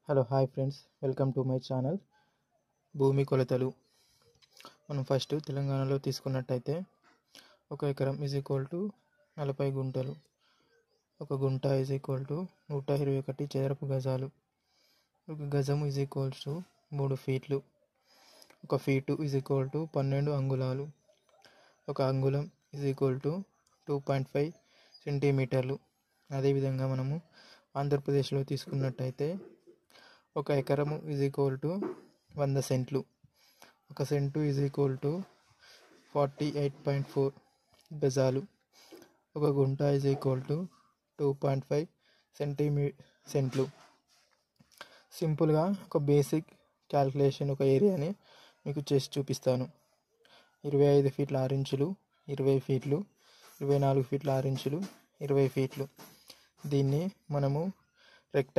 Hello hi friends, welcome to my channel భూమి కొలతలు. మనం ఫస్ట్ తెలంగాణలో తీసుకున్నట్టయితే 1 ఎకరం = 40 గుంటలు, 1 గుంట = 121 చదరపు గజాలు, 1 గజం = 3 ఫీట్లు, 1 ఫీటు = 12 అంగుళాలు, 1 అంగుళం = 2.5 సెంటీమీటర్లు. అదేవిధంగా మనము ఆంధ్రప్రదేశ్లో తీసుకున్నట్టయితే 1 ఎకరము = 100 సెంట్లు, 1 సెంటు = 48.4 గజాలు, 1 గుంట = 2.5 సెంట్లు. సింపుల్గా ఒక బేసిక్ క్యాల్కులేషన్, ఒక ఏరియాని మీకు చేసి చూపిస్తాను. 25 ఫీట్ల 6 ఇంచులు 20 ఫీట్లు, 24 ఫీట్ల 6 ఇంచులు 20 ఫీట్లు. దీన్ని మనము